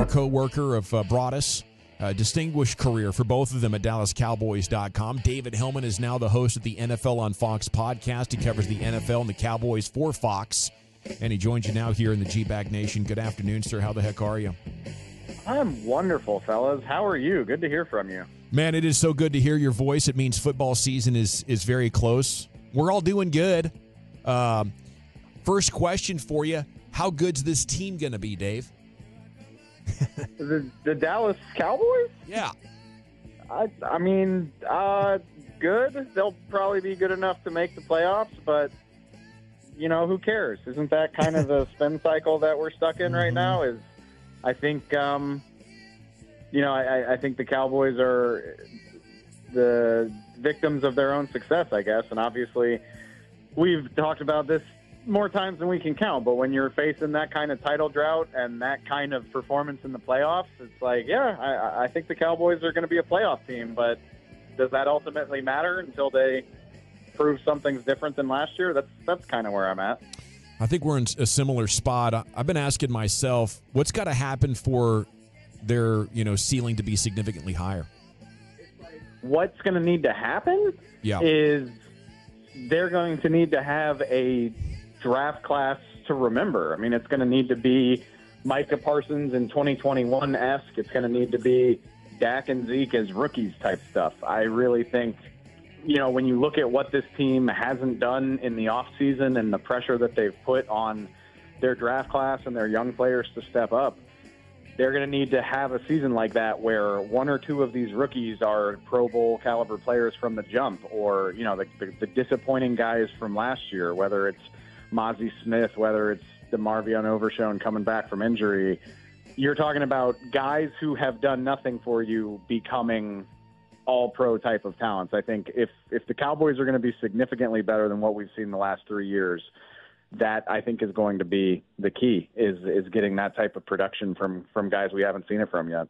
former co-worker of Broadus. Distinguished career for both of them at DallasCowboys.com. David Helman is now the host of the NFL on Fox podcast. He covers the NFL and the Cowboys for Fox, and he joins you now here in the GBag Nation. Good afternoon, sir. How the heck are you? I'm wonderful, fellas. How are you? Good to hear from you. Man, it is so good to hear your voice. It means football season is very close. We're all doing good. First question for you. How good's this team going to be, Dave? The Dallas Cowboys? Yeah. I mean, good. They'll probably be good enough to make the playoffs, but, you know, who cares? Isn't that kind of the spin cycle that we're stuck in right now? I think, you know, I think the Cowboys are the victims of their own success, I guess, and obviously we've talked about this more times than we can count, but when you're facing that kind of title drought and that kind of performance in the playoffs, it's like, yeah, I think the Cowboys are going to be a playoff team, but does that ultimately matter until they prove something's different than last year? That's kind of where I'm at. I think we're in a similar spot. I've been asking myself, what's got to happen for their, ceiling to be significantly higher? What's going to need to happen is they're going to need to have a draft class to remember. I mean, it's going to need to be Micah Parsons in 2021-esque. It's going to need to be Dak and Zeke as rookies type stuff. I really think, when you look at what this team hasn't done in the offseason and the pressure that they've put on their draft class and their young players to step up, they're going to need to have a season like that where one or two of these rookies are Pro Bowl caliber players from the jump, or, the disappointing guys from last year, whether it's Mozzie Smith, whether it's DeMarvion Overshown coming back from injury. You're talking about guys who have done nothing for you becoming all-pro type of talents. I think if the Cowboys are going to be significantly better than what we've seen the last 3 years, that I think is going to be the key, is getting that type of production from guys we haven't seen it from yet.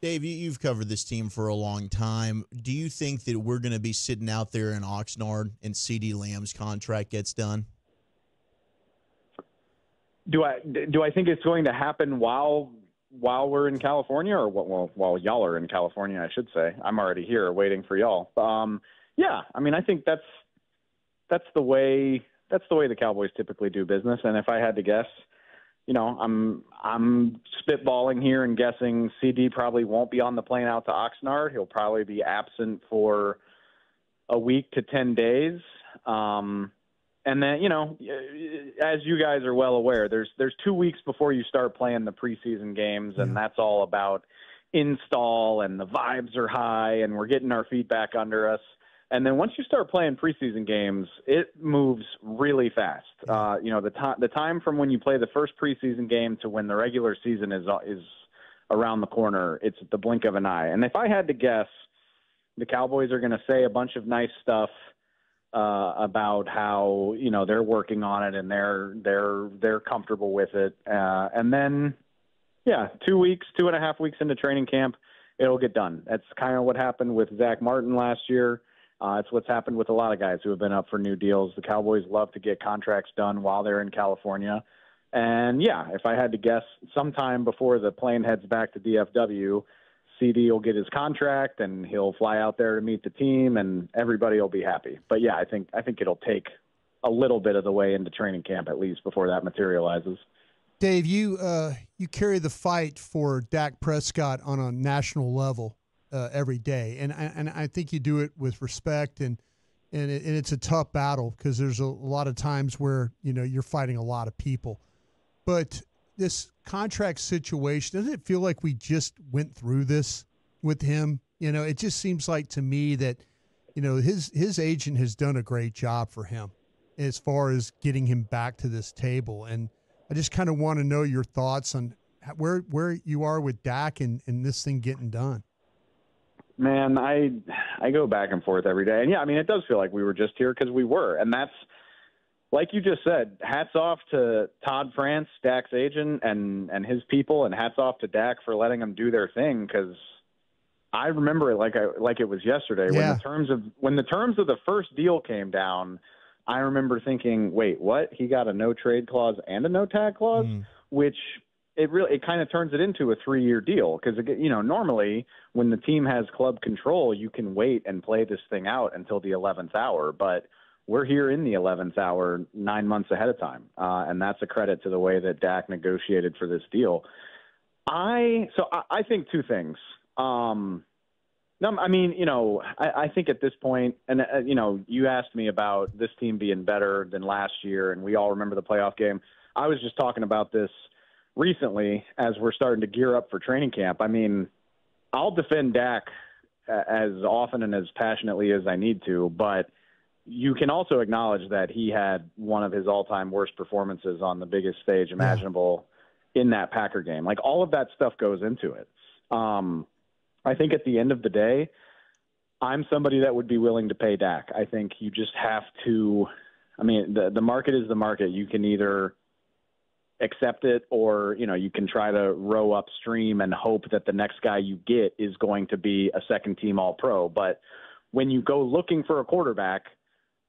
Dave, you've covered this team for a long time. Do you think that we're going to be sitting out there in Oxnard and CeeDee Lamb's contract gets done? Do I think it's going to happen while we're in California, or while y'all are in California, I should say? I'm already here waiting for y'all. Yeah, I mean, I think that's the way the Cowboys typically do business. And if I had to guess, I'm spitballing here and guessing CD probably won't be on the plane out to Oxnard. He'll probably be absent for a week to 10 days. And then, as you guys are well aware, there's 2 weeks before you start playing the preseason games, and that's all about install, and the vibes are high, and we're getting our feet back under us. And then once you start playing preseason games, it moves really fast. The time from when you play the first preseason game to when the regular season is around the corner, it's the blink of an eye. And if I had to guess, the Cowboys are going to say a bunch of nice stuff about how they're working on it and they're comfortable with it, and then 2.5 weeks into training camp, it'll get done. That's kind of what happened with Zach Martin last year. It's what's happened with a lot of guys who have been up for new deals. The Cowboys love to get contracts done while they're in California, and if I had to guess, sometime before the plane heads back to DFW, CD will get his contract and he'll fly out there to meet the team and everybody will be happy. But I think it'll take a little bit of the way into training camp at least before that materializes. Dave, you carry the fight for Dak Prescott on a national level every day, and I think you do it with respect, and it's a tough battle because there's a lot of times where you're fighting a lot of people, but this contract situation, doesn't it feel like we just went through this with him? It just seems like to me that, his agent has done a great job for him as far as getting him back to this table. And I just kind of want to know your thoughts on where you are with Dak and this thing getting done. Man, I go back and forth every day. And it does feel like we were just here because we were. And that's, like you just said, hats off to Todd France, Dak's agent, and his people, and hats off to Dak for letting them do their thing, because I remember it like it was yesterday. Yeah. When the terms of the first deal came down, I remember thinking, wait, what? He got a no-trade clause and a no-tag clause? Which it kind of turns it into a 3-year deal because, normally when the team has club control, you can wait and play this thing out until the 11th hour. But we're here in the 11th hour 9 months ahead of time, and that's a credit to the way that Dak negotiated for this deal. I think two things. I think at this point, and, you asked me about this team being better than last year, and we all remember the playoff game. I was just talking about this recently as we're starting to gear up for training camp. I mean, I'll defend Dak as often and as passionately as I need to, but you can also acknowledge that he had one of his all-time worst performances on the biggest stage imaginable in that Packer game. Like, all of that stuff goes into it. I think at the end of the day, I'm somebody that would be willing to pay Dak. I think you just have to – I mean, the market is the market. You can either accept it or, you can try to row upstream and hope that the next guy you get is going to be a second-team All-Pro. But when you go looking for a quarterback,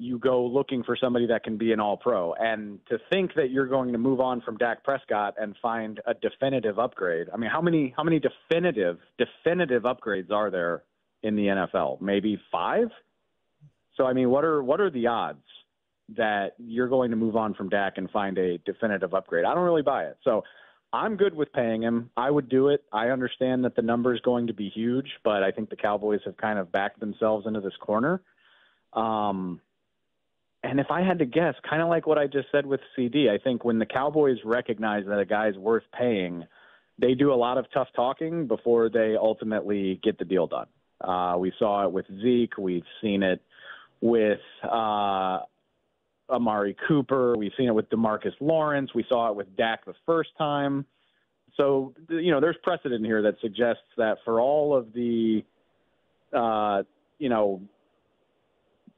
you go looking for somebody that can be an All-Pro. And to think that you're going to move on from Dak Prescott and find a definitive upgrade. I mean, how many definitive upgrades are there in the NFL? Maybe 5? So, I mean, what are the odds that you're going to move on from Dak and find a definitive upgrade? I don't really buy it. So I'm good with paying him. I would do it. I understand that the number is going to be huge, but I think the Cowboys have kind of backed themselves into this corner. And if I had to guess, kind of like what I just said with CD, I think when the Cowboys recognize that a guy's worth paying, they do a lot of tough talking before they ultimately get the deal done. We saw it with Zeke. We've seen it with Amari Cooper. We've seen it with DeMarcus Lawrence. We saw it with Dak the first time. So, there's precedent here that suggests that for all of the,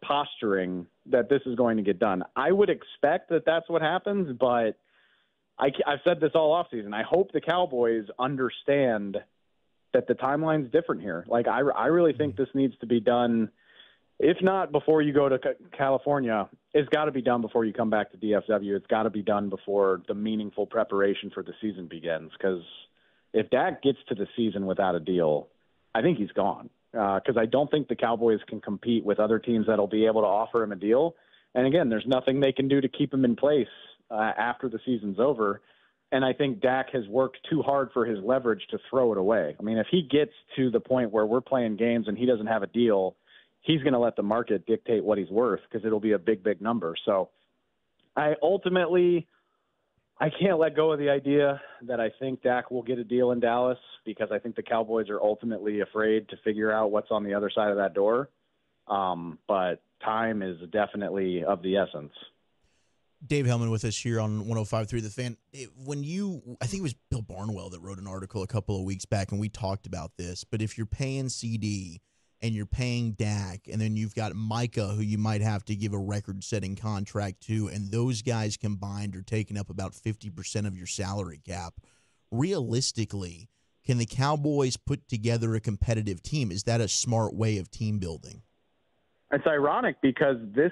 posturing that this is going to get done. I would expect that that's what happens, but I've said this all offseason. I hope the Cowboys understand that the timeline's different here. Like, I really think this needs to be done, if not before you go to California, it's got to be done before you come back to DFW. It's got to be done before the meaningful preparation for the season begins, because if Dak gets to the season without a deal, I think he's gone. Because I don't think the Cowboys can compete with other teams that'll be able to offer him a deal. And again, there's nothing they can do to keep him in place after the season's over. And I think Dak has worked too hard for his leverage to throw it away. I mean, if he gets to the point where we're playing games and he doesn't have a deal, he's going to let the market dictate what he's worth, because it'll be a big, big number. So I can't let go of the idea that I think Dak will get a deal in Dallas, because I think the Cowboys are ultimately afraid to figure out what's on the other side of that door. But time is definitely of the essence. Dave Helman with us here on 105.3 The Fan. I think it was Bill Barnwell that wrote an article a couple of weeks back, and we talked about this, but if you're paying CD and you're paying Dak, and then you've got Micah, who you might have to give a record-setting contract to, and those guys combined are taking up about 50% of your salary cap, realistically, can the Cowboys put together a competitive team? Is that a smart way of team building? It's ironic, because these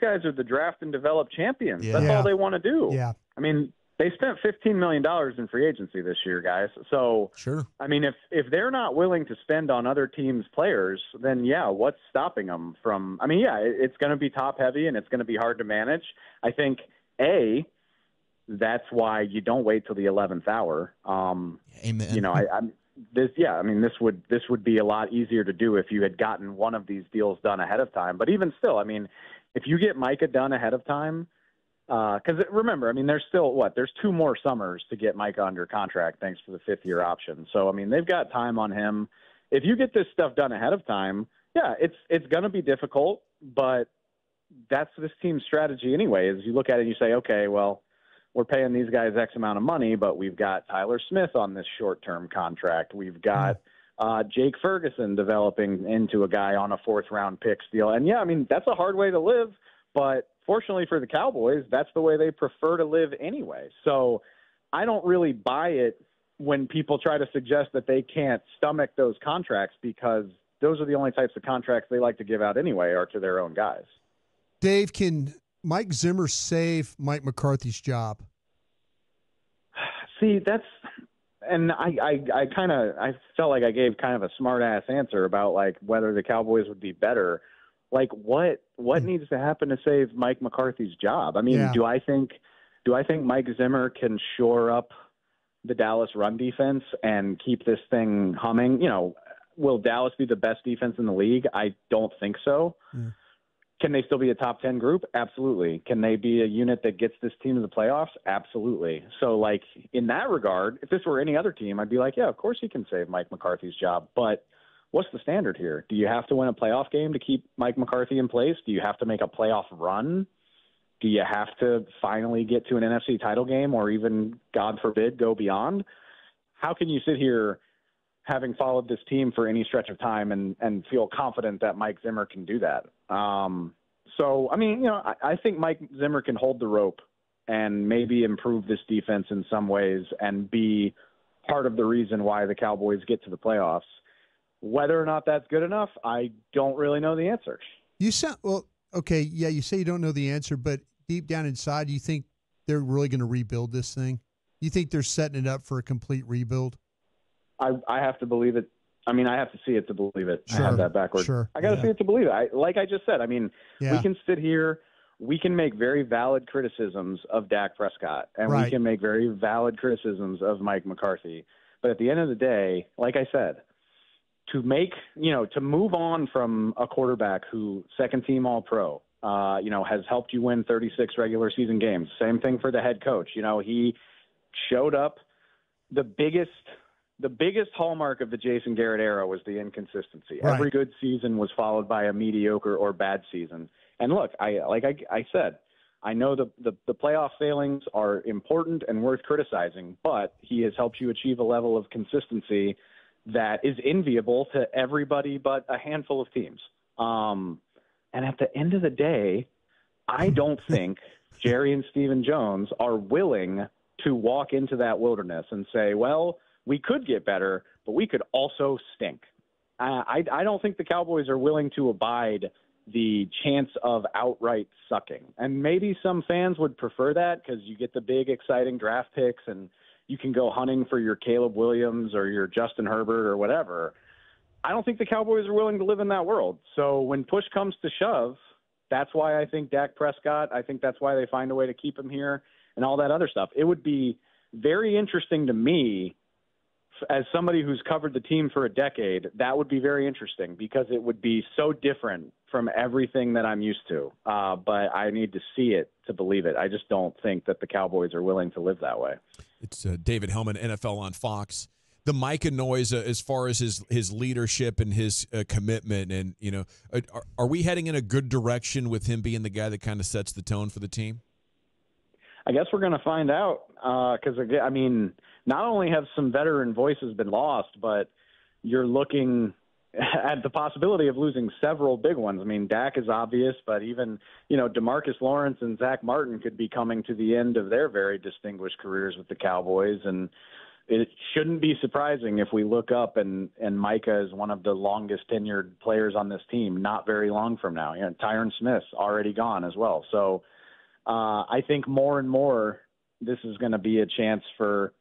guys are the draft and develop champions. Yeah. That's all they want to do. Yeah. I mean, they spent $15 million in free agency this year, guys. So, sure. I mean, if they're not willing to spend on other teams' players, then, what's stopping them from – I mean, it's going to be top-heavy and it's going to be hard to manage. I think, that's why you don't wait till the 11th hour. Amen. This would be a lot easier to do if you had gotten one of these deals done ahead of time. But even still, I mean, if you get Micah done ahead of time – because remember, I mean, there's still there's 2 more summers to get Micah under contract, thanks for the 5th-year option. So, I mean, they've got time on him. If you get this stuff done ahead of time, it's going to be difficult, but that's this team's strategy anyway. Is you look at it and you say, okay, well, we're paying these guys X amount of money, but we've got Tyler Smith on this short-term contract. We've got Jake Ferguson developing into a guy on a 4th-round picks deal. And, that's a hard way to live, but fortunately for the Cowboys, that's the way they prefer to live anyway. So I don't really buy it when people try to suggest that they can't stomach those contracts, because those are the only types of contracts they like to give out anyway, are to their own guys. Dave, can Mike Zimmer save Mike McCarthy's job? See, and I felt like I gave kind of a smart ass answer about like whether the Cowboys would be better. Like what needs to happen to save Mike McCarthy's job? I mean, do I think Mike Zimmer can shore up the Dallas run defense and keep this thing humming? You know, will Dallas be the best defense in the league? I don't think so. Mm. Can they still be a top 10 group? Absolutely. Can they be a unit that gets this team to the playoffs? Absolutely. So, like, in that regard, if this were any other team, I'd be like, yeah, of course he can save Mike McCarthy's job. But what's the standard here? Do you have to win a playoff game to keep Mike McCarthy in place? Do you have to make a playoff run? Do you have to finally get to an NFC title game or even, God forbid, go beyond? How can you sit here having followed this team for any stretch of time and feel confident that Mike Zimmer can do that? So, I mean, you know, I think Mike Zimmer can hold the rope and maybe improve this defense in some ways and be part of the reason why the Cowboys get to the playoffs. Whether or not that's good enough, I don't really know the answer. You say you don't know the answer, but deep down inside, you think they're really going to rebuild this thing? You think they're setting it up for a complete rebuild? I have to believe it. I mean, I have to see it to believe it. Sure, I have that backwards. Sure, I got to see it to believe it. Like I just said, I mean, we can sit here, we can make very valid criticisms of Dak Prescott, and we can make very valid criticisms of Mike McCarthy. But at the end of the day, like I said, to move on from a quarterback who second team All-Pro, has helped you win 36 regular season games. Same thing for the head coach. You know, he showed up. The biggest hallmark of the Jason Garrett era was the inconsistency. Right. Every good season was followed by a mediocre or bad season. And look, I said, I know the playoff failings are important and worth criticizing, but he has helped you achieve a level of consistency that is enviable to everybody but a handful of teams. And at the end of the day, I don't think Jerry and Stephen Jones are willing to walk into that wilderness and say, well, we could get better, but we could also stink. I don't think the Cowboys are willing to abide the chance of outright sucking. And maybe some fans would prefer that because you get the big, exciting draft picks and you can go hunting for your Caleb Williams or your Justin Herbert or whatever. I don't think the Cowboys are willing to live in that world. So when push comes to shove, that's why I think Dak Prescott, I think that's why they find a way to keep him here and all that other stuff. It would be very interesting to me as somebody who's covered the team for a decade. That would be very interesting because it would be so different from everything that I'm used to. But I need to see it to believe it. I just don't think that the Cowboys are willing to live that way. It's David Helman, NFL on Fox. The Micah noise, as far as his leadership and his commitment, and are we heading in a good direction with him being the guy that kind of sets the tone for the team? I guess we're going to find out because, I mean, not only have some veteran voices been lost, but you're looking at the possibility of losing several big ones. I mean, Dak is obvious, but even, DeMarcus Lawrence and Zach Martin could be coming to the end of their very distinguished careers with the Cowboys. And it shouldn't be surprising if we look up and Micah is one of the longest tenured players on this team not very long from now. Tyron Smith's already gone as well. So I think more and more this is going to be a chance for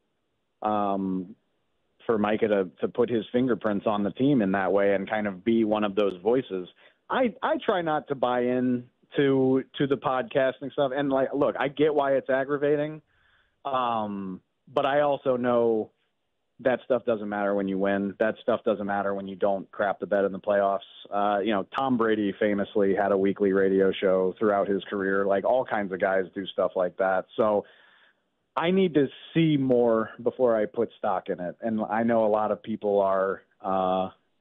Micah to put his fingerprints on the team in that way and kind of be one of those voices. I try not to buy in to the podcasting stuff. And look, I get why it's aggravating. But I also know that stuff doesn't matter when you win. That stuff doesn't matter when you don't crap the bed in the playoffs. Tom Brady famously had a weekly radio show throughout his career. Like, all kinds of guys do stuff like that. So I need to see more before I put stock in it. And I know a lot of people are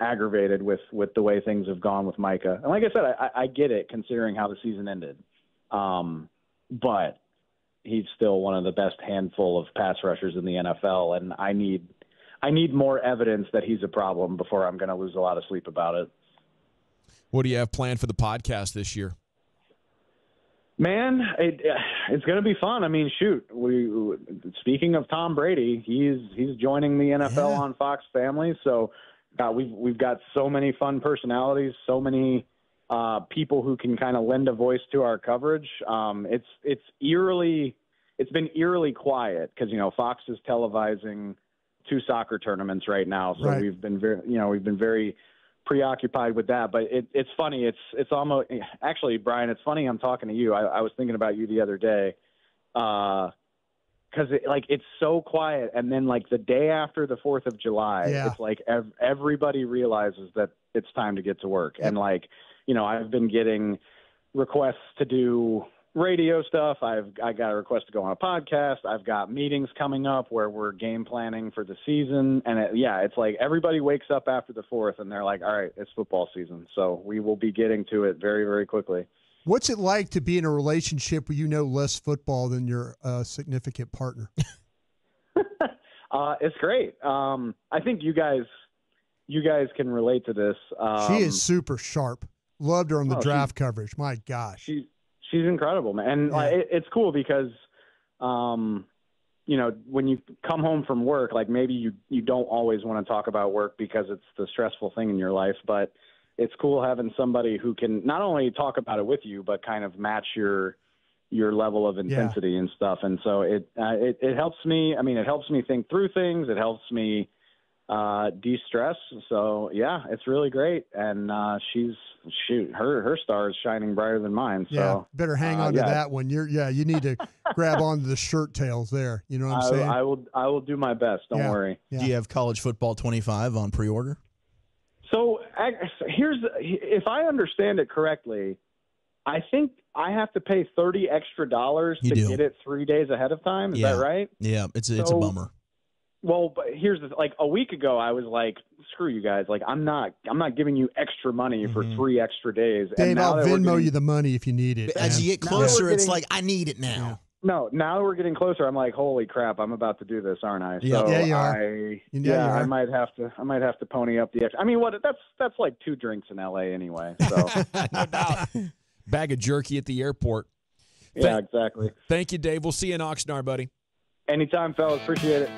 aggravated with the way things have gone with Micah. And like I said, I get it considering how the season ended. But he's still one of the best handful of pass rushers in the NFL, and I need more evidence that he's a problem before I'm going to lose a lot of sleep about it. What do you have planned for the podcast this year? Man, it's going to be fun. I mean, shoot, speaking of Tom Brady, he's joining the NFL on Fox family, so we've got so many fun personalities, so many people who can kind of lend a voice to our coverage. It's it's been eerily quiet because, Fox is televising 2 soccer tournaments right now. So Right. we've been very preoccupied with that. But it's funny. It's almost – actually, Brian, it's funny I'm talking to you. I was thinking about you the other day because it's so quiet. And then, the day after the 4th of July, Yeah. it's like everybody realizes that it's time to get to work. Yep. And, I've been getting requests to do radio stuff. I got a request to go on a podcast. I've got meetings coming up where we're game planning for the season. And it's like everybody wakes up after the 4th and they're like, all right, it's football season. So we will be getting to it very, very quickly. What's it like to be in a relationship where you know less football than your significant partner? It's great. I think you guys can relate to this. She is super sharp. Loved her on the draft coverage. My gosh. She's incredible, man. And it's cool because, when you come home from work, maybe you don't always want to talk about work because it's the stressful thing in your life, but it's cool having somebody who can not only talk about it with you, but kind of match your level of intensity and stuff. And so it helps me. I mean, it helps me think through things. It helps me de-stress. So yeah, it's really great. And her star is shining brighter than mine. So yeah, better hang on to that one. You need to grab onto the shirt tails there. You know what I'm saying? I will do my best. Don't worry. Do you have College Football 25 on pre-order? So if I understand it correctly, I think I have to pay $30 extra to get it 3 days ahead of time. Is that right? Yeah, it's a bummer. Well, but here's a week ago I was like, screw you guys. I'm not giving you extra money for 3 extra days. Dave, I'll Venmo you the money if you need it. As you get closer, it's like, I need it now. Yeah. No, now we're getting closer. I'm like, holy crap, I'm about to do this, aren't I? Yeah, so you are. I might have to pony up the extra. I mean, that's like 2 drinks in LA anyway. So no doubt. Bag of jerky at the airport. Yeah, exactly. Thank you, Dave. We'll see you in Oxnard, buddy. Anytime, fellas. Appreciate it.